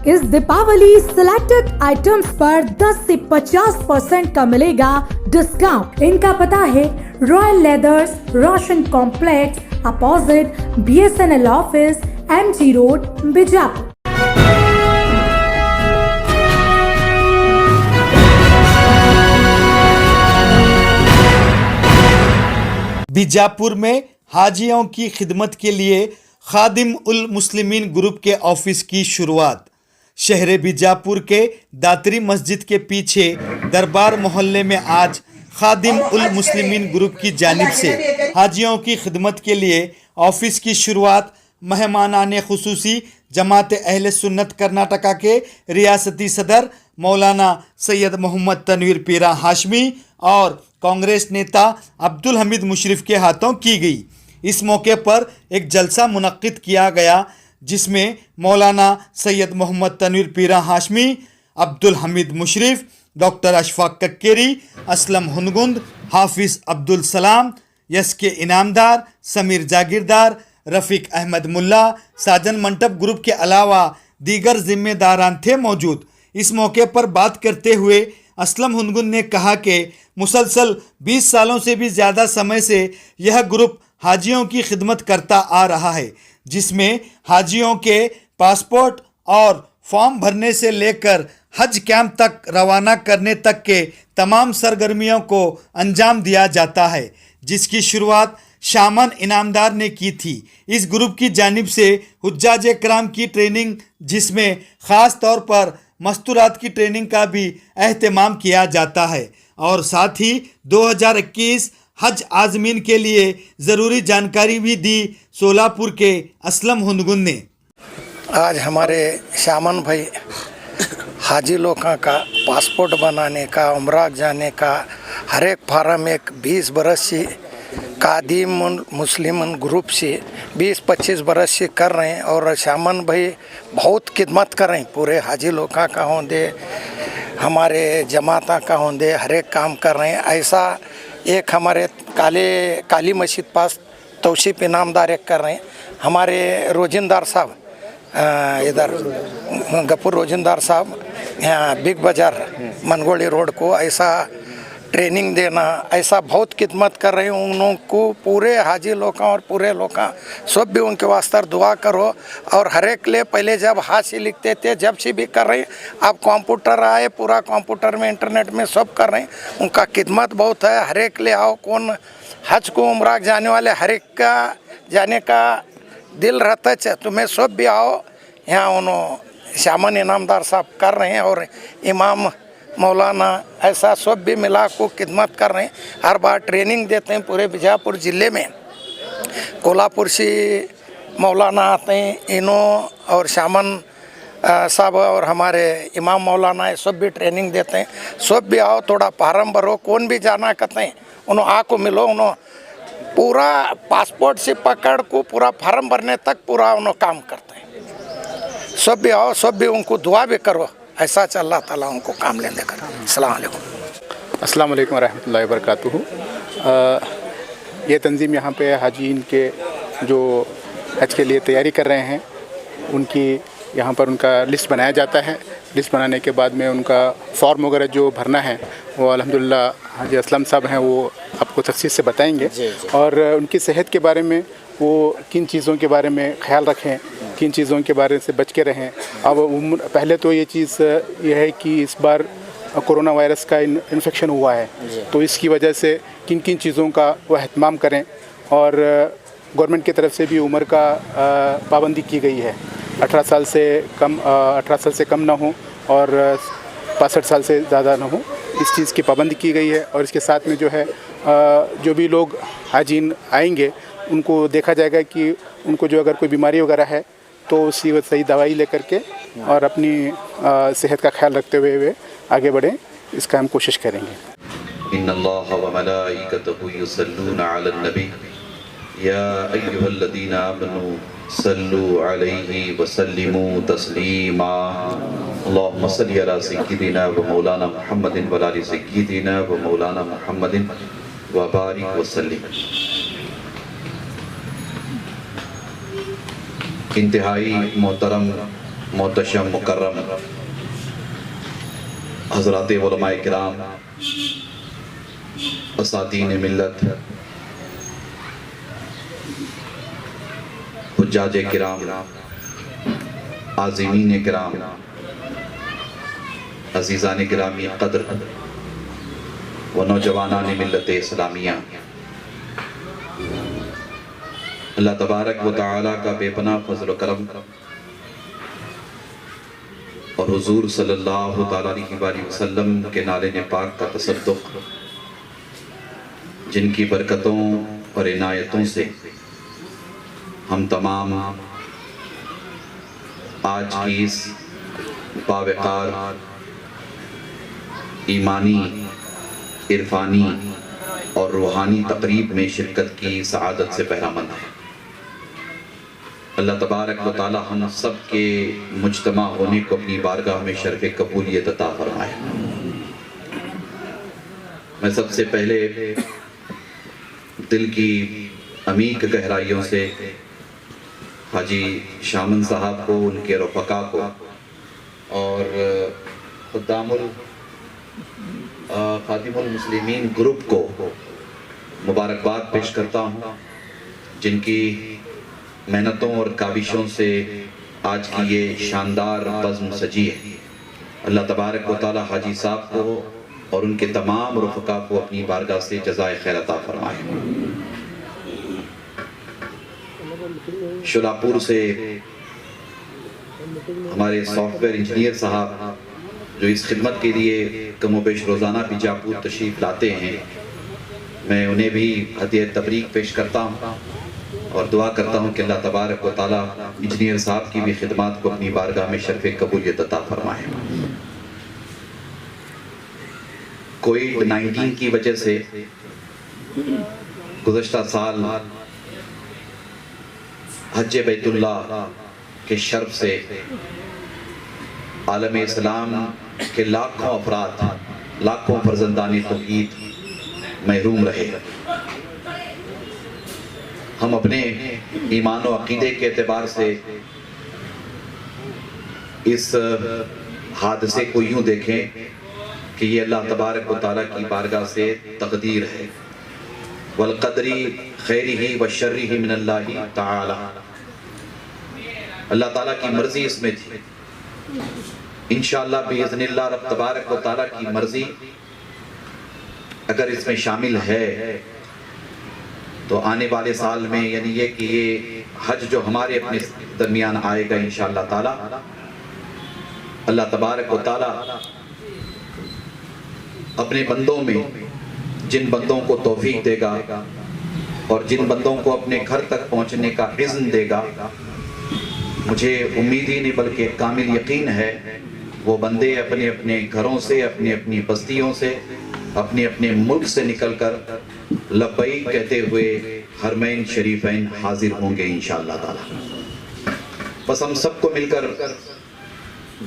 इस Deepawali selected items पर 10 से 50% का मिलेगा डिस्काउंट। इनका पता है Royal Leathers, Roshan Complex, opposite BSNL office, MG Road, Bijapur. Bijapur में हाजियों की खिदमत के लिए खादिम उल मुस्लिमीन ग्रुप के ऑफिस की शुरुआत। शहर बीजापुर के दातरी मस्जिद के पीछे दरबार मोहल्ले में आज खादिम उल मुस्लिमीन ग्रुप की जानिब से हाजियों की खिदमत के लिए ऑफिस की शुरुआत मेहमानाने खुसूसी जमात अहले सुन्नत कर्नाटका के रियासती सदर मौलाना सैयद मोहम्मद तनवीर पीरा हाशमी और कांग्रेस नेता अब्दुल हमीद मुशरिफ के हाथों की गई। इस मौके पर एक जलसा मुनक्किद किया गया जिसमें मौलाना सैयद मोहम्मद तनवीर पीरा हाशमी, अब्दुल हमीद मुशरिफ, डॉक्टर अशफाक कक्केरी, असलम हुनगुंद, हाफिज अब्दुल सलाम, यसके इनामदार, समीर जागीरदार, रफ़ीक अहमद मुल्ला, साजन मंटप ग्रुप के अलावा दीगर जिम्मेदारान थे मौजूद। इस मौके पर बात करते हुए असलम हुनगुंद ने कहा कि मुसलसल 20 सालों से भी ज़्यादा समय से यह ग्रुप हाजियों की खिदमत करता आ रहा है, जिसमें हाजियों के पासपोर्ट और फॉर्म भरने से लेकर हज कैंप तक रवाना करने तक के तमाम सरगर्मियों को अंजाम दिया जाता है, जिसकी शुरुआत शामन इनामदार ने की थी। इस ग्रुप की जानिब से हुज्जाज कराम की ट्रेनिंग, जिसमें ख़ास तौर पर मस्तूरात की ट्रेनिंग का भी एहतमाम किया जाता है, और साथ ही 2021 हज आज़मीन के लिए ज़रूरी जानकारी भी दी सोलापुर के असलम हुनगुंद ने। आज हमारे शामन भाई हाजी लोगों का पासपोर्ट बनाने का, उम्रा जाने का हर एक फार्म एक 20 बरस से कादिम मुस्लिम ग्रुप से 20-25 बरस से कर रहे हैं, और शामन भाई बहुत खिदमत कर रहे हैं। पूरे हाजी लोगों का होंदे, हमारे जमाता का होंदे, हर एक काम कर रहे हैं। ऐसा एक हमारे काली मस्जिद पास तौसीफ इनामदार एक कर रहे हैं। हमारे रोजिंदार साहब इधर गफूर रोजिंदार साहब यहाँ बिग बाज़ार मनगोली रोड को ऐसा ट्रेनिंग देना, ऐसा बहुत खिदमत कर रहे हैं। उनको पूरे हाजी लोग और पूरे लोग सब भी उनके वास्ते दुआ करो। और हर एक ले पहले जब हाथ से लिखते थे, जब से भी कर रहे हैं, अब कंप्यूटर आए, पूरा कंप्यूटर में इंटरनेट में सब कर रहे हैं। उनका खिदमत बहुत है। हर एक ले आओ, कौन हज को उम्रा जाने वाले हर एक का जाने का दिल रहता है, तुम्हें सब भी आओ। यहाँ उन्होंने शामन इनामदार साहब कर रहे हैं और इमाम मौलाना ऐसा सब भी मिला को खिदमत कर रहे हैं। हर बार ट्रेनिंग देते हैं। पूरे बीजापुर ज़िले में कोल्हापुर से मौलाना आते हैं, इन्हों और शामन साहब और हमारे इमाम मौलाना है, सब भी ट्रेनिंग देते हैं। सब भी आओ, थोड़ा फार्म भरो, कौन भी जाना कहते हैं उन्होंने आको मिलो। उन्होंने पूरा पासपोर्ट से पकड़ को पूरा फार्म भरने तक पूरा उन्होंने काम करते हैं। सब भी आओ, सब भी उनको दुआ भी करो, ऐसा अल्लाह ताला उनको काम लेने कर। अस्सलाम वालेकुम रहमतुल्लाहि व बरकातुहू। ये तंजीम यहाँ पे हाजीन के जो हज के लिए तैयारी कर रहे हैं, उनकी यहाँ पर उनका लिस्ट बनाया जाता है। लिस्ट बनाने के बाद में उनका फॉर्म वगैरह जो भरना है वो अल्हम्दुलिल्लाह हाजी असलम साहब हैं, वो आपको तफसील से बताएंगे। और उनकी सेहत के बारे में वो किन चीज़ों के बारे में ख्याल रखें, किन चीज़ों के बारे से बच के रहें। अब पहले तो ये चीज़ ये है कि इस बार कोरोना वायरस का इन्फेक्शन हुआ है, तो इसकी वजह से किन किन चीज़ों का वो एहतमाम करें। और गवर्नमेंट की तरफ से भी उम्र का पाबंदी की गई है, 18 साल से कम ना हो और 65 साल से ज़्यादा ना हो, इस चीज़ की पाबंदी की गई है। और इसके साथ में जो है जो भी लोग हाजीन आएंगे उनको देखा जाएगा कि उनको जो अगर कोई बीमारी वगैरह है तो उसी वक्त सही दवाई लेकर के और अपनी सेहत का ख्याल रखते हुए वे आगे बढ़ें, इसका हम कोशिश करेंगे। इन्नल्लाह व मलाइकतहु युसल्लूना अलन नबी या अय्युहल्लज़ीना आमनू सल्लू अलैहि व सल्लिमू तस्लीमा। अल्लाहुम्मा सल्लि अला सय्यिदिना व मौलाना मुहम्मदिन व अला सय्यिदिना व मौलाना मुहम्मदिन व बारिक व सल्लिम। इंतहाई मोहतरम मोहतशम मुकर्रम हज़रात उलमाए किराम, असादीन मिल्लत, हुज्जाज किराम, आज़िमीन किराम, अज़ीज़ान गिरामी क़द्र व नौजवानान मिल्लत इस्लामिया, अल्लाह तबारक व तआला का बेपनाह फज़ल व करम और हुजूर सल्लल्लाहु तआला अलैहि वसल्लम के नाले ने पाक का तसद्दुक़, जिनकी बरकतों और इनायतों से हम तमाम आज की इस बावक़ार ईमानी, इरफानी और रूहानी तकरीब में शिरकत की सआदत से बहरामंद है। अल्लाह तबारक व तआला हम सब के मुज्तमा होने को अपनी बारगाह में शर्फ़ कबूलियत अता फरमाए। मैं सबसे पहले दिल की अमीक गहराइयों से हाजी शामन साहब को, उनके रफ़क़ा को और खुद्दामुल खादिमुल मुस्लिमीन ग्रुप को मुबारकबाद पेश करता हूँ, जिनकी मेहनतों और काविशों से आज की ये शानदार बज़्म सजी है। अल्लाह तबारक व तआला हाजी साहब को और उनके तमाम रफ़क़ा को अपनी बारगाह से जज़ाए खैर अता फरमाए। शुलापुर से हमारे सॉफ्टवेयर इंजीनियर साहब जो इस खिदमत के लिए कमोबेश रोज़ाना बीजापुर तशरीफ़ लाते हैं, मैं उन्हें भी हदिया तबरीक पेश करता हूँ और दुआ करता हूँ कि अल्लाह तबारक व तआला इंजीनियर साहब की भी खिदमत को अपनी बारगाह में शर्फ़ कबूलियत अता फरमाए। कोविड-19 की वजह से गुज़श्ता साल हज बैतुल्लाह के शर्फ से आलम इस्लाम के लाखों अफराद, लाखों फर्जंदानी तौहीद महरूम रहे। हम अपने ईमान और अकीदे के एतबार से इस हादसे को यूँ देखें कि ये अल्लाह तबारक व तआला की बारगाह से तकदीर है। वल क़दरी खैरिही व शर्रिही मिनल्लाहि तआला, अल्लाह ताला की मर्जी इसमें थी। इंशाअल्लाह बिइज़्निल्लाह रब तबारक व तआला की मर्जी अगर इसमें शामिल है तो आने वाले साल में, यानी ये कि ये हज जो हमारे अपने दरमियान आएगा इंशाअल्लाह ताला, अल्लाह तबारक व तआला अपने बंदों में जिन बंदों को तौफीक देगा और जिन बंदों को अपने घर तक पहुंचने का इज़्न देगा, मुझे उम्मीद ही नहीं बल्कि कामिल यकीन है, वो बंदे अपने अपने घरों से, अपनी अपनी बस्तियों से, अपने अपने मुल्क से निकलकर लब्बैक कहते हुए हरमैन शरीफैन हाजिर होंगे इंशाअल्लाह ताला। बस हम सबको मिलकर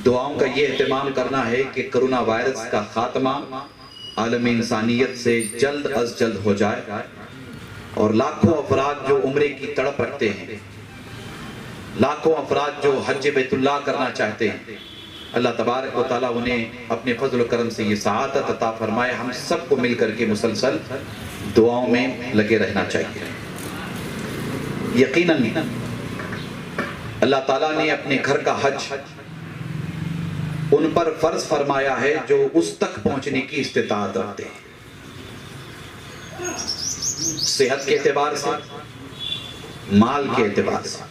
दुआओं का ये एहतमाम करना है कि कोरोना वायरस का खात्मा आलम इंसानियत से जल्द अज जल्द हो जाए और लाखों अफराद जो उम्रे की तड़प रखते हैं, लाखों अफराद जो हज बैतुल्लाह करना चाहते हैं, अल्लाह तबारक व तआला उन्हें अपने फजल करम से ये सआदत अता फरमाए। हम सबको मिल करके मुसलसल दुआओं में लगे रहना चाहिए। यकीनन अल्लाह ताला ने अपने घर का हज उन पर फर्ज फरमाया है जो उस तक पहुंचने की इस्तिताअत रखते हैं, सेहत के एतबार से, माल के एतबार से।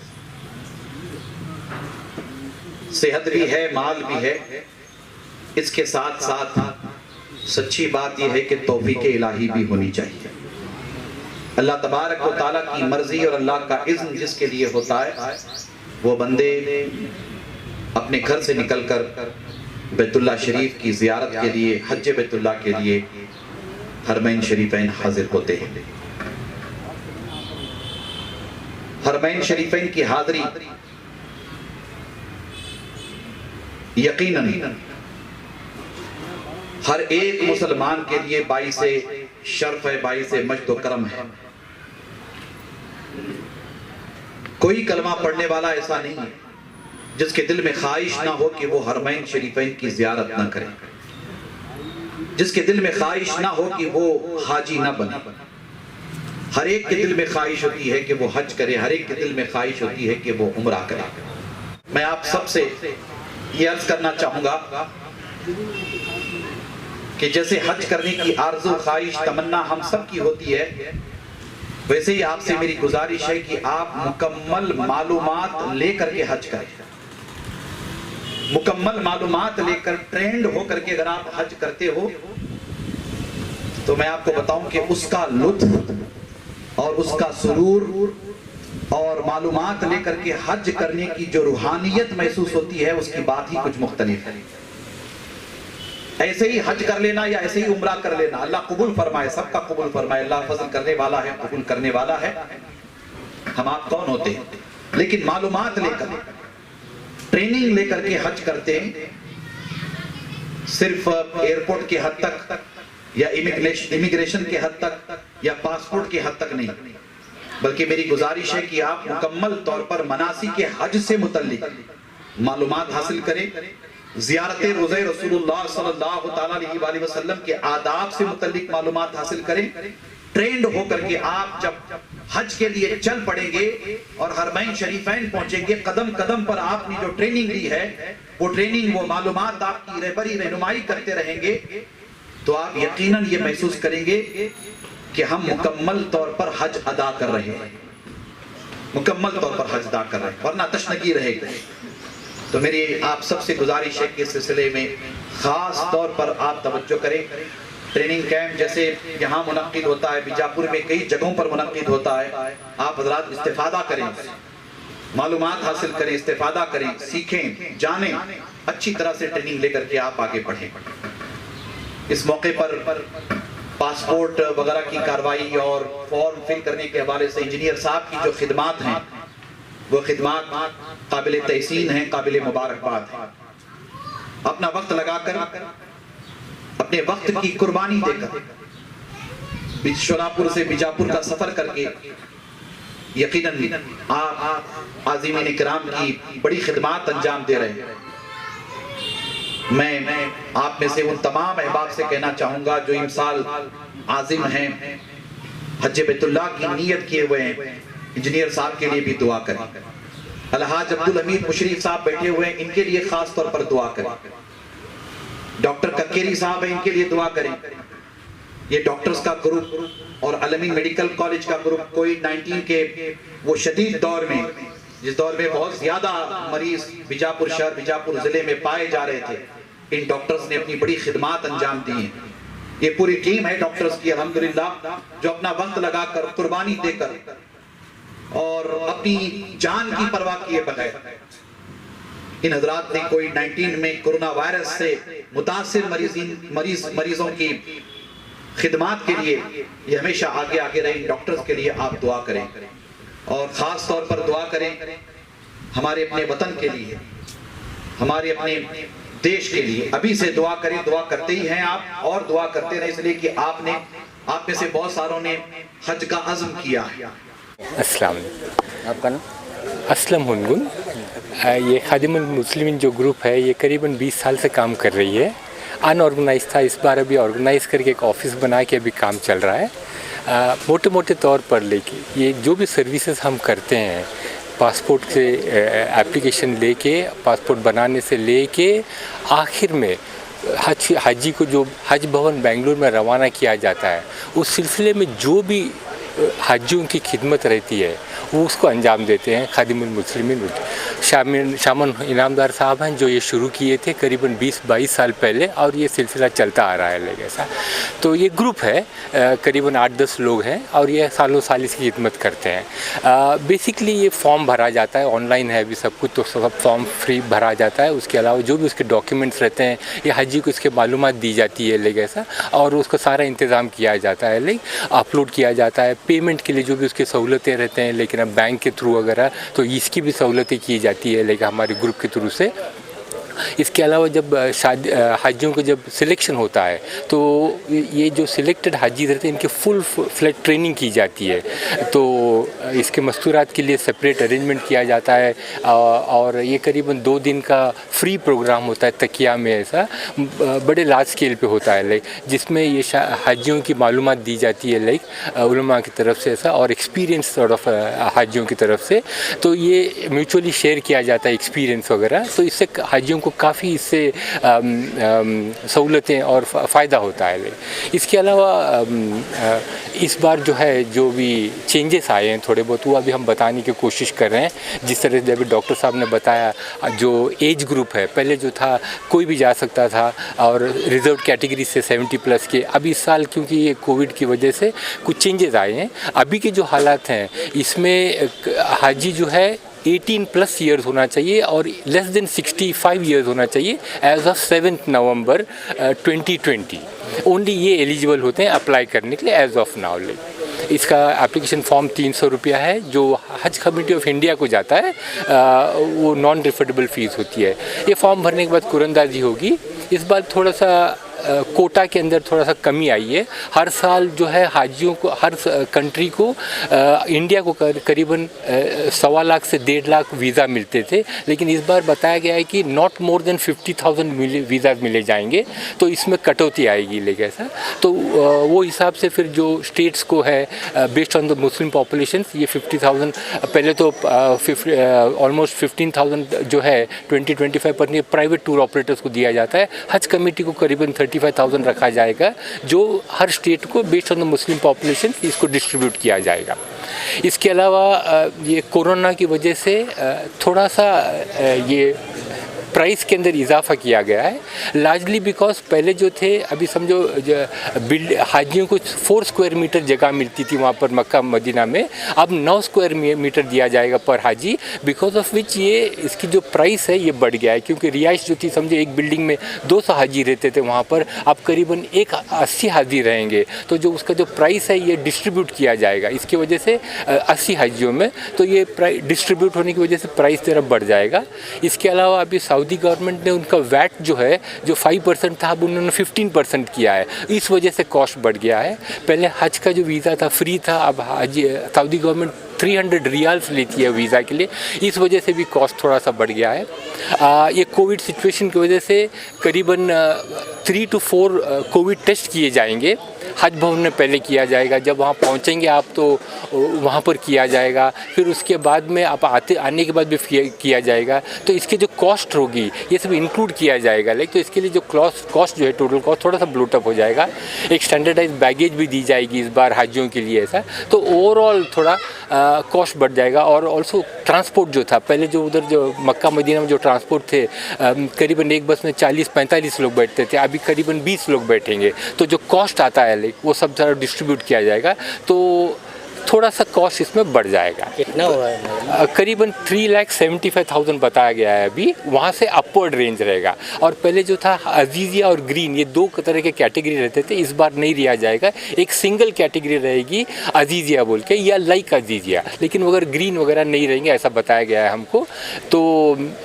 सेहत भी है, माल भी है, इसके साथ साथ सच्ची बात यह है कि तौफीक इलाही भी होनी चाहिए। अल्लाह तबारक व तआला की मर्जी और अल्लाह का इज़्न जिसके लिए होता है, वो बंदे अपने घर से निकलकर बैतुल्लाह शरीफ की ज़ियारत के लिए, हज बैतुल्लाह के लिए हरमैन शरीफैन हाजिर होते हैं। हरमैन शरीफैन की हाज़री यकीनन हर एक मुसलमान के लिए बाइसे शर्फ है, बाइसे मजद व करम है। कोई कलमा पढ़ने वाला ऐसा नहीं है जिसके दिल में ख्वाहिश ना हो कि वो हरमैन शरीफैन की ज़ियारत ना करे, जिसके दिल में ख्वाहिश ना हो कि वो हाजी ना बने। हर एक के दिल में ख्वाहिश होती है कि वो हज करे, हर एक के दिल में ख्वाहिश होती है कि वो उम्रा करे। मैं आप सबसे ये अर्ज करना चाहूंगा कि जैसे हज करने की आरज़ू, ख्वाहिश, तमन्ना हम सब की होती है, वैसे ही आपसे मेरी गुजारिश है कि आप मुकम्मल मालूमात लेकर के हज करें। मुकम्मल मालूमात लेकर ट्रेंड होकर के अगर आप हज करते हो तो मैं आपको बताऊं कि उसका लुत्फ और उसका सुरूर और मालूमात लेकर के हज करने की जो रूहानियत महसूस होती है उसकी बात ही कुछ मुख्तलिफ है। ऐसे ही हज कर लेना या ऐसे ही उम्रा कर लेना, अल्लाह कबूल फरमाए, सबका कबूल फरमाए। अल्लाह फजल करने वाला है, कबूल करने वाला है। हम आप कौन होते हैं, लेकिन मालूमात लेकर, ट्रेनिंग लेकर के हज करते हैं। सिर्फ एयरपोर्ट के हद तक या इमिग्रेशन के हद तक या पासपोर्ट के हद तक नहीं, बल्कि मेरी गुजारिश है कि आप मुकम्मल तौर पर मनासिक के हज से मुतल्लिक मालूमात हासिल करें, ज़ियारत रोज़े रसूलुल्लाह सल्लल्लाहु अलैहि वसल्लम के आदाब से मुतल्लिक मालूमात हासिल करें। ट्रेंड होकर के आप जब हज के लिए चल पड़ेंगे और हरमैन शरीफैन पहुंचेंगे, कदम कदम पर आपने जो ट्रेनिंग ली है वो ट्रेनिंग, वो मालूमात आपकी रहबरी रहनुमाई करते रहेंगे, तो आप यकीनन ये महसूस करेंगे कि हम मुकम्मल तौर पर हज अदा कर रहे हैं, मुकम्मल तौर पर हज अदा कर रहे हैं, वरना तशनगी रहेगी। तो मेरी आप सबसे गुजारिश है कि इस सिलसिले में खास तौर पर आप तवज्जो करें। ट्रेनिंग कैंप जैसे यहाँ मुनक्किद होता है, बीजापुर में कई जगहों पर मुनक्किद होता है, आप हज़रात इस्तेफादा करें, मालूमात हासिल करें, इस्तेफादा करें, सीखें, जानें, अच्छी तरह से ट्रेनिंग लेकर के आप आगे बढ़ें। इस मौके पर पासपोर्ट वगैरह की कार्रवाई और फॉर्म फिल करने के हवाले से इंजीनियर साहब की जो खिदमात हैं वो खिदमात काबिल तहसीन हैं, काबिल मुबारकबाद हैं। अपना वक्त लगाकर, अपने वक्त की कुर्बानी देकर शोलापुर से बीजापुर का सफर करके यकीनन आप आज़मीन इकराम की बड़ी खिदमात अंजाम दे रहे हैं। मैं आप में से उन तमाम अहबाब से कहना चाहूंगा जो इमसाल आजिम हैं, हज बैतुल्लाह की नीयत किए हुए हैं, इंजीनियर साहब के लिए भी दुआ करें। अलहाज अब्दुल हमीद मुशरीफ साहब बैठे हुए हैं, इनके लिए खास तौर पर दुआ करें। डॉक्टर कक्केरी साहब हैं, इनके लिए दुआ करें। ये डॉक्टर्स का ग्रुप और अलमीन मेडिकल कॉलेज का ग्रुप कोविड-19 के वो शदीद दौर में, जिस दौर में बहुत ज्यादा मरीज बीजापुर शहर, बीजापुर जिले में पाए जा रहे थे, इन डॉक्टर्स ने अपनी बड़ी खिदमात अंजाम दी हैं। ये पूरी टीम है डॉक्टर्स की अल्हम्दुलिल्लाह, जो अपना वक्त लगाकर, कुर्बानी देकर और अपनी जान की परवाह किए बगैर इन हजरात ने कोविड-19 में कोरोना वायरस से मुतासिर मरीजों की खिदमात के लिए ये हमेशा आगे आगे रहे। इन डॉक्टर्स के लिए आप दुआ करें और ख़ास तौर पर दुआ करें हमारे अपने वतन के लिए, हमारे अपने देश के लिए। अभी से दुआ करें, दुआ करते ही हैं आप और दुआ करते रहे, इसलिए कि आप में से बहुत सारों ने हज का अज़्म किया है। अस्सलाम वालेकुम। आपका नाम? असलम हुनगुन। ये खादिमुल मुस्लिमीन जो ग्रुप है ये करीबन 20 साल से काम कर रही है। अनऑर्गेनाइज था, इस बार अभी ऑर्गेनाइज करके एक ऑफिस बना के अभी काम चल रहा है। मोटे मोटे तौर पर लेके ये जो भी सर्विसेज हम करते हैं, पासपोर्ट से एप्लीकेशन लेके, पासपोर्ट बनाने से लेके आखिर में हाजी को जो हज भवन बेंगलुरु में रवाना किया जाता है, उस सिलसिले में जो भी हाजियों की खिदमत रहती है वो उसको अंजाम देते हैं खादिमुल मुस्लिमीन। शामन इनामदार साहब हैं जो ये शुरू किए थे करीबन 20-22 साल पहले, और ये सिलसिला चलता आ रहा है लेकिन ऐसा। तो ये ग्रुप है, करीबन 8-10 लोग हैं और ये सालों साल इसकी खिदमत करते हैं। बेसिकली ये फॉर्म भरा जाता है, ऑनलाइन है अभी सब कुछ, तो सब फॉर्म फ्री भरा जाता है। उसके अलावा जो भी उसके डॉक्यूमेंट्स रहते हैं ये हाजी को इसके मालूमात दी जाती है लेकिन ऐसा, और उसका सारा इंतज़ाम किया जाता है, लेकिन अपलोड किया जाता है। पेमेंट के लिए जो भी उसकी सहूलतें रहते हैं, लेकिन अब बैंक के थ्रू वगैरह तो इसकी भी सहूलतें की जाती है लेकिन हमारे ग्रुप के थ्रू से। इसके अलावा जब शादी हाजियों को जब सिलेक्शन होता है तो ये जो सिलेक्टेड हाजी रहते हैं इनके फुल फ्लैट ट्रेनिंग की जाती है। तो इसके मस्तूरात के लिए सेपरेट अरेंजमेंट किया जाता है और ये करीबन 2 दिन का फ्री प्रोग्राम होता है तकिया में, ऐसा बड़े लार्ज स्केल पे होता है लाइक, जिसमें ये हाजियों की मालूमात दी जाती है लाइक उलमा की तरफ से ऐसा, और एक्सपीरियंस सॉर्ट ऑफ हाजियों की तरफ से। तो ये म्यूचुअली शेयर किया जाता है एक्सपीरियंस वगैरह, तो इससे हाजियों को काफ़ी इससे सहूलतें और फ़ायदा होता है। इसके अलावा इस बार जो है जो भी चेंजेस आए हैं थोड़े बहुत, वो अभी हम बताने की कोशिश कर रहे हैं। जिस तरह से अभी डॉक्टर साहब ने बताया, जो एज ग्रुप है पहले जो था कोई भी जा सकता था और रिजर्व कैटेगरी से 70+ के, अभी इस साल क्योंकि ये कोविड की वजह से कुछ चेंजेस आए हैं। अभी के जो हालात हैं इसमें हाजी जो है 18+ ईयर्स होना चाहिए और लेस देन 65 ईयर्स होना चाहिए एज ऑफ 7 नवंबर 2020। ओनली ये एलिजिबल होते हैं अप्लाई करने के लिए एज ऑफ नाउ। इसका एप्लीकेशन फॉर्म 300 रुपया है जो हज कमेटी ऑफ इंडिया को जाता है, वो नॉन रिफंडेबल फ़ीस होती है। ये फॉर्म भरने के बाद कुरंदाजी होगी। इस बार थोड़ा सा कोटा के अंदर थोड़ा सा कमी आई है। हर साल जो है हाजियों को, हर कंट्री को, इंडिया को करीबन 1.25 लाख से 1.5 लाख वीज़ा मिलते थे, लेकिन इस बार बताया गया है कि नॉट मोर देन 50,000 वीज़ा मिले जाएंगे, तो इसमें कटौती आएगी। लेकिन ऐसा तो वो हिसाब से फिर जो स्टेट्स को है based on the Muslim population, ये 50,000 पहले तो ऑलमोस्ट 15,000 जो है 20-25% प्राइवेट टूर ऑपरेटर्स को दिया जाता है। हज कमेटी को करीबन 35,000 रखा जाएगा, जो हर स्टेट को based on the Muslim population इसको डिस्ट्रीब्यूट किया जाएगा। इसके अलावा ये कोरोना की वजह से थोड़ा सा ये प्राइस के अंदर इजाफा किया गया है, लार्जली बिकॉज पहले जो थे, अभी समझो हाजियों को 4 स्क्वायर मीटर जगह मिलती थी वहाँ पर मक्का मदीना में, अब 9 स्क्वायर मीटर दिया जाएगा पर हाजी, बिकॉज ऑफ विच ये इसकी जो प्राइस है ये बढ़ गया है। क्योंकि रिहाइश जो थी, समझो एक बिल्डिंग में 200 हाजी रहते थे वहाँ पर, अब करीबन 80 हाजी रहेंगे, तो जो उसका जो प्राइस है ये डिस्ट्रीब्यूट किया जाएगा। इसकी वजह से 80 हाजियों में तो ये डिस्ट्रीब्यूट होने की वजह से प्राइस तेरा बढ़ जाएगा। इसके अलावा अभी सऊदी गवर्नमेंट ने उनका वैट जो है, जो 5% था, अब उन्होंने 15% किया है। इस वजह से कॉस्ट बढ़ गया है। पहले हज का जो वीज़ा था फ्री था, अब सऊदी गवर्नमेंट 300 रियाल्स लेती है वीज़ा के लिए, इस वजह से भी कॉस्ट थोड़ा सा बढ़ गया है। ये कोविड सिचुएशन की वजह से करीबन 3 to 4 कोविड टेस्ट किए जाएंगे। हज भवन में पहले किया जाएगा, जब वहाँ पहुँचेंगे आप तो वहाँ पर किया जाएगा, फिर उसके बाद में आप आने के बाद भी किया जाएगा। तो इसके जो कॉस्ट होगी ये सब इंक्लूड किया जाएगा। लाइक तो इसके लिए जो कॉस्ट जो है, टोटल कॉस्ट थोड़ा सा ब्लोटअप हो जाएगा। एक स्टैंडर्डाइज बैगेज भी दी जाएगी इस बार हाजियों के लिए, ऐसा तो ओवरऑल थोड़ा कॉस्ट बढ़ जाएगा। और ऑल्सो ट्रांसपोर्ट जो था पहले, जो उधर जो मक्का मदीना में जो ट्रांसपोर्ट थे, करीबन एक बस में 40-45 लोग बैठते थे, अभी करीबन 20 लोग बैठेंगे। तो जो कॉस्ट आता है वो सब सारा डिस्ट्रीब्यूट किया जाएगा, तो थोड़ा सा कॉस्ट इसमें बढ़ जाएगा। कितना हुआ है? करीबन 3,75,000 बताया गया है अभी, वहाँ से अपवर्ड रेंज रहेगा। और पहले जो था अजीजिया और ग्रीन, ये 2 तरह के कैटेगरी रहते थे, इस बार नहीं रिया जाएगा। एक सिंगल कैटेगरी रहेगी अजीजिया बोल के, या लाइक अजीजिया, लेकिन अगर ग्रीन वगैरह नहीं रहेंगे ऐसा बताया गया है हमको। तो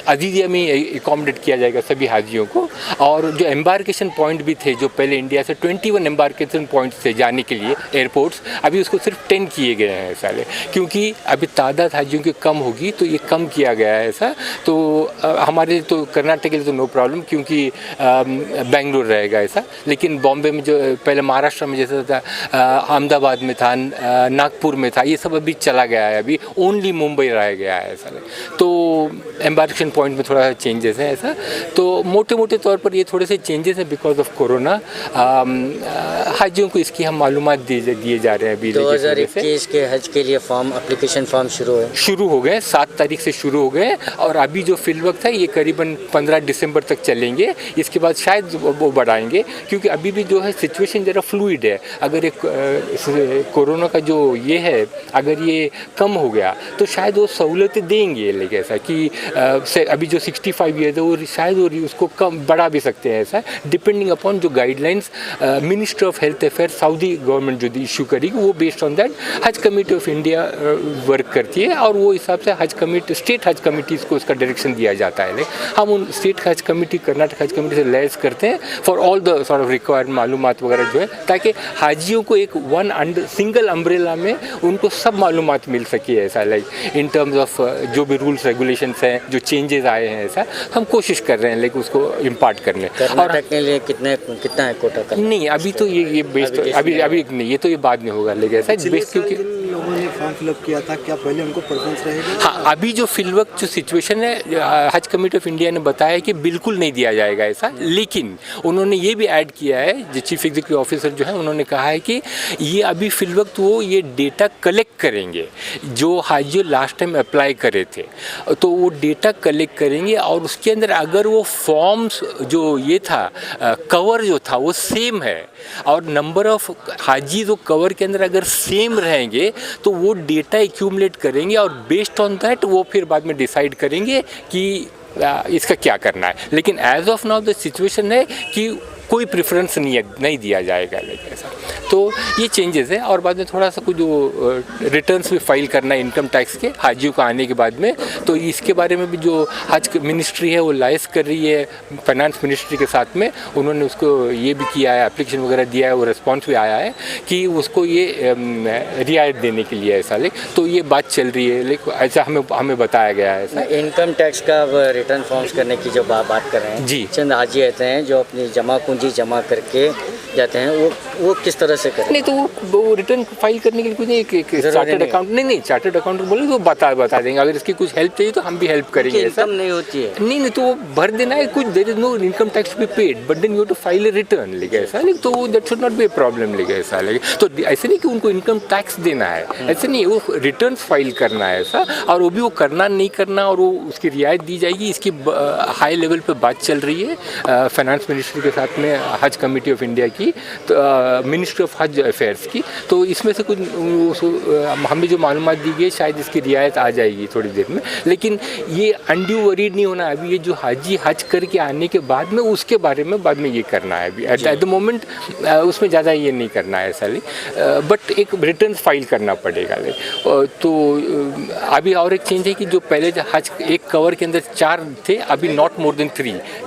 अजीजिया में एकोमोडेट किया जाएगा सभी हाजियों को। और जो एम्बार्केशन पॉइंट भी थे, जो पहले इंडिया से 21 एम्बार्केशन पॉइंट्स थे जाने के लिए एयरपोर्ट्स, अभी उसको सिर्फ 10 किए गए हैं साले, क्योंकि अभी तादाद हाजियों की कम होगी तो ये कम किया गया है ऐसा। तो हमारे तो कर्नाटक के लिए तो नो प्रॉब्लम, क्योंकि बेंगलुरु रहेगा ऐसा। लेकिन बॉम्बे में जो पहले महाराष्ट्र में जैसा था, अहमदाबाद में था, नागपुर में था, ये सब अभी चला गया है, अभी ओनली मुंबई रह गया है ऐसा। तो एम्बार्केशन पॉइंट में थोड़ा सा चेंजेस है ऐसा। तो मोटे मोटे तौर पर ये थोड़े से चेंजेस हैं बिकॉज ऑफ कोरोना। हाजियों को इसकी हम मालूमात दिए जा रहे हैं अभी। 2021 के हज के लिए एप्लीकेशन फॉर्म शुरू हो गए, 7 तारीख से शुरू हो गए, और अभी जो फील्ड वर्क था ये करीबन 15 दिसंबर तक चलेंगे। इसके बाद शायद वो बढ़ाएंगे, क्योंकि अभी भी जो है सिचुएशन ज़रा फ्लूइड है। अगर एक कोरोना का जो ये है, अगर ये कम हो गया तो शायद वो सहूलतें देंगे। लेकिन ऐसा कि अभी जो 65 ईयर्स है वो शायद वो उसको कम बढ़ा भी सकते हैं ऐसा, डिपेंडिंग अपॉन जो guidelines ministry of health affair Saudi government जो इशू करेगी, वो बेस्ड ऑन दैट हज कमेटी ऑफ इंडिया वर्क करती है, और वो हिसाब से हज कमेटी, स्टेट हज कमेटीज़ को उसका डायरेक्शन दिया दिया जाता है। हम उन स्टेट हज कमेटी, कर्नाटक हज कमेटी से लैस करते हैं for all the sort of required मालूमात वगैरह जो है, ताकि हाजियों को एक सिंगल अम्ब्रेला में उनको सब मालूमात मिल सके। ऐसा लाइक इन टर्म्स ऑफ जो भी रूल्स रेगुलेशंस हैं, जो चेंजेस आए हैं, ऐसा हम कोशिश कर रहे हैं लेकिन उसको इम्पार्ट करने। और के लिए कितना है कोटा का? नहीं, अभी तो ये बेस्ड अभी नहीं, ये तो ये बाद में होगा, लेकिन ऐसा बेस्ड क्योंकि लोगों ने फॉर्म फिलअप किया था, क्या पहले उनको प्रेफरेंस रहेगा? हाँ, अभी जो फिलवक्त जो सिचुएशन है, हज कमेटी ऑफ इंडिया ने बताया कि बिल्कुल नहीं दिया जाएगा ऐसा, लेकिन उन्होंने ये भी ऐड किया है, जो चीफ एग्जीक्यूटिव ऑफिसर जो है उन्होंने कहा है कि ये अभी फिलवक्त वो ये डेटा कलेक्ट करेंगे जो हाजी लास्ट टाइम अप्लाई करे थे, तो वो डेटा कलेक्ट करेंगे और उसके अंदर अगर वो फॉर्म्स जो ये था कवर जो था वो सेम है और नंबर ऑफ हाजी जो कवर के अंदर अगर सेम रहेंगे तो वो डेटा एक्यूमुलेट करेंगे और बेस्ड ऑन दैट वो फिर बाद में डिसाइड करेंगे कि इसका क्या करना है। लेकिन as of now the situation है कि कोई प्रेफरेंस नहीं दिया जाएगा ऐसा, तो ये चेंजेस है। और बाद में थोड़ा सा कुछ जो रिटर्न्स भी फाइल करना है इनकम टैक्स के हाजियों को आने के बाद में, तो इसके बारे में भी जो हज मिनिस्ट्री है वो लाइस कर रही है फाइनेंस मिनिस्ट्री के साथ में, उन्होंने उसको ये भी किया है, एप्लीकेशन वगैरह दिया है, वो रिस्पॉन्स भी आया है कि उसको ये रियायत देने के लिए ऐसा, तो ये बात चल रही है, लेकिन ऐसा हमें बताया गया है ऐसा। इनकम टैक्स का रिटर्न फॉर्म्स करने की जो बात कर रहे हैं जी, चंद हाजी रहते हैं जो अपनी जमा पूंजी जमा करके जाते हैं, वो किस तरह से करें? नहीं, तो वो रिटर्न फाइल करने के लिए कुछ नहीं, एक चार्टर्ड अकाउंट नहीं चार्टर्ड अकाउंट बोले तो बता देंगे, अगर इसकी कुछ हेल्प चाहिए तो हम भी हेल्प करेंगे। इनकम नहीं होती है? नहीं, तो वो भर देना है कुछ, there is no income tax be paid but then you to file a return, लेकिन ऐसा नहीं, तो that should not be a problem, लेकिन ऐसा लेकिन तो ऐसे नहीं कि उनको इनकम टैक्स देना है, ऐसे नहीं, वो रिटर्न फाइल करना है ऐसा, और वो भी वो करना नहीं करना और वो उसकी रियायत दी जाएगी, इसकी हाई लेवल पे बात चल रही है फाइनेंस मिनिस्ट्री के साथ में, हज कमेटी ऑफ इंडिया की, तो मिनिस्ट्री ऑफ हज अफेयर्स की, तो इसमें से कुछ हमें जो मालूमात दी गई शायद इसकी रियायत आ जाएगी थोड़ी देर में, लेकिन ये अनड्यू वरीड नहीं होना। अभी ये जो हाजी हज करके आने के बाद में उसके बारे में बाद में ये करना है, अभी एट द मोमेंट उसमें ज़्यादा ये नहीं करना है ऐसा, बट एक रिटर्न फाइल करना पड़ेगा। तो अभी और एक चेंज है कि जो पहले जो हज एक कवर के अंदर 4 थे, अभी नॉट मोर देन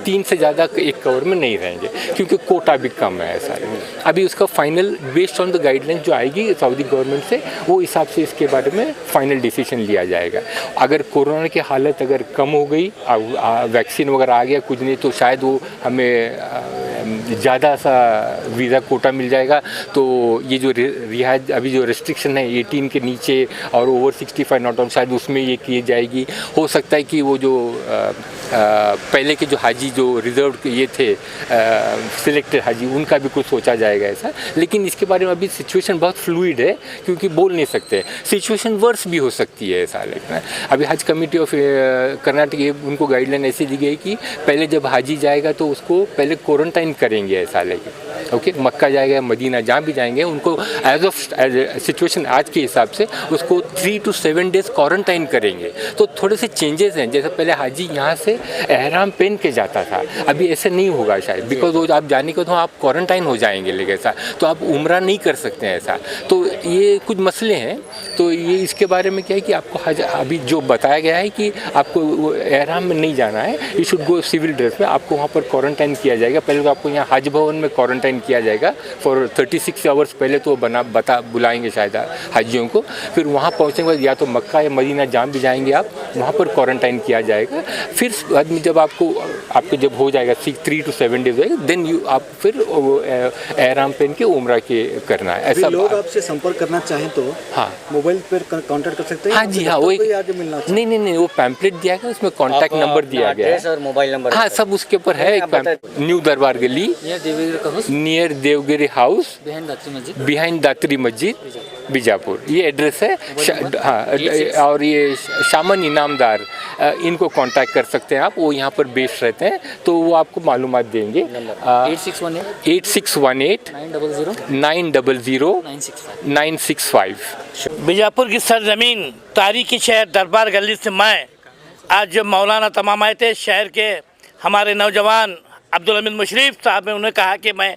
3 से ज़्यादा एक कवर में नहीं रहेंगे क्योंकि कोटा भी कम है ऐसा। अभी उसका final based on the guideline जो आएगी सऊदी गवर्नमेंट से, वो हिसाब से इसके बारे में फाइनल डिसीजन लिया जाएगा। अगर कोरोना की हालत अगर कम हो गई, वैक्सीन वगैरह आ गया कुछ नहीं, तो शायद वो हमें ज़्यादा सा वीज़ा कोटा मिल जाएगा, तो ये जो रियायत अभी जो रिस्ट्रिक्शन है 18 के नीचे और ओवर 65 नॉट ऑन, शायद उसमें ये की जाएगी। हो सकता है कि वो जो पहले के जो हाजी जो रिजर्व ये थे सिलेक्टेड हाजी, उनका भी कुछ सोचा जाएगा ऐसा, लेकिन इसके बारे में अभी सिचुएशन बहुत फ्लूइड है क्योंकि बोल नहीं सकते, सिचुएशन वर्स भी हो सकती है ऐसा। लेकिन अभी हज कमेटी ऑफ कर्नाटक उनको गाइडलाइन ऐसी दी गई कि पहले जब हाजी जाएगा तो उसको पहले क्वारंटाइन करेंगे ऐसा, लेकिन ओके मक्का जाएगा मदीना जहाँ भी जाएंगे उनको एज ऑफ सिचुएशन आज के हिसाब से उसको 3 to 7 डेज क्वारंटाइन करेंगे। तो थोड़े से चेंजेस हैं, जैसे पहले हाजी यहाँ से एहराम पहन के जाता था, अभी ऐसे नहीं होगा शायद, बिकॉज वो आप जाने के तो आप क्वारंटाइन हो जाएंगे, लेकिन ऐसा तो आप उम्रा नहीं कर सकते हैं ऐसा, तो ये कुछ मसले हैं। तो ये इसके बारे में क्या है कि आपको हज अभी जो बताया गया है कि आपको एहराम में नहीं जाना है, you should go civil dress में, आपको वहाँ पर क्वारंटाइन किया जाएगा। पहले तो आपको यहाँ हज भवन में क्वारंटाइन किया जाएगा फॉर 36 आवर्स, पहले तो बुलाएंगे शायद हाजियों को, फिर वहाँ पहुँचने के बाद या तो मक्का या मदीना जहाँ भी जाएंगे आप वहाँ पर क्वारंटाइन किया जाएगा। फिर बाद में जब आपको जब हो जाएगा 3 to 7 डेज होएगा, देन आप फिर एहराम पहन के उम्रा के करना है ऐसा। लोग आपसे संपर्क करना चाहें तो हाँ मोबाइल पर कांटेक्ट कर सकते हैं? हाँ जी हाँ, वो नहीं वो पैम्पलेट दिया गया, उसमें कॉन्टैक्ट नंबर दिया गया है और मोबाइल नंबर, हाँ सब उसके ऊपर है। न्यू दरबार गली नियर देवगिरी हाउस बिहाइंड दात्री मस्जिद बीजापुर, ये एड्रेस है। हाँ, और ये शामन इनामदार इनको कांटेक्ट कर सकते हैं आप, वो यहाँ पर बेस्ड रहते हैं, तो वो आपको मालूमात देंगे। 8618 900 965। बीजापुर की सरजमीन तारीखी शहर दरबार गली से मैं आज जब मौलाना तमाम आए थे शहर के हमारे नौजवान अब्दुल हमीद मुशर्रफ साहब ने उन्हें कहा कि मैं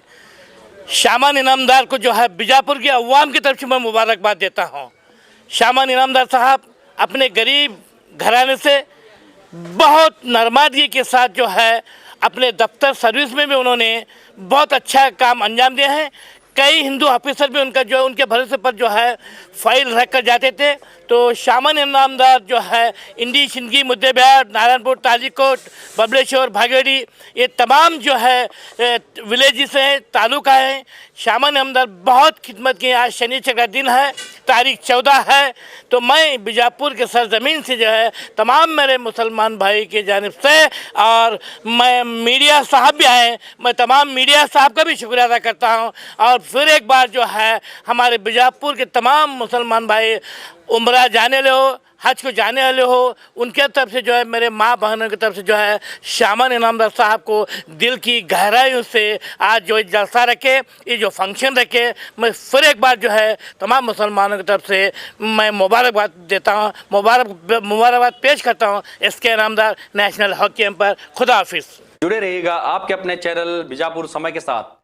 शामान इनामदार को जो है बीजापुर की अवाम की तरफ से मैं मुबारकबाद देता हूँ। शामान इनामदार साहब अपने गरीब घराने से बहुत नरमादगी के साथ जो है अपने दफ्तर सर्विस में भी उन्होंने बहुत अच्छा काम अंजाम दिया है। कई हिंदू ऑफिसर भी उनका जो उनके भरोसे पर जो है फाइल रख कर जाते थे। तो शामन इनामदार जो है इंडी सिंदगी मुद्देबिहार नारायणपुर तालीकोट बबलेश्वर भागेड़ी ये तमाम जो है विलेजेस हैं तालुका हैं। शामन इनामदार बहुत खिदमत की। आज शनिचर का दिन है, तारीख 14 है। तो मैं बीजापुर के सरजमीन से जो है तमाम मेरे मुसलमान भाई की जानिब से और मैं मीडिया साहब भी आए, मैं तमाम मीडिया साहब का भी शुक्रिया अदा करता हूँ। और फिर एक बार जो है हमारे बीजापुर के तमाम मुसलमान भाई उम्रा जाने वाले हो, हज को जाने वाले हो, उनके तरफ से जो है मेरे माँ बहनों की तरफ से जो है शामन इनामदार साहब को दिल की गहराइयों से आज जो जलसा रखे, ये जो फंक्शन रखे, मैं फिर एक बार जो है तमाम मुसलमानों की तरफ से मैं मुबारकबाद देता हूँ, मुबारकबाद पेश करता हूँ इसके इनामदार नेशनल हॉकी एम्पायर। खुदा हाफिज़। जुड़े रहिएगा आपके अपने चैनल बीजापुर समय के साथ।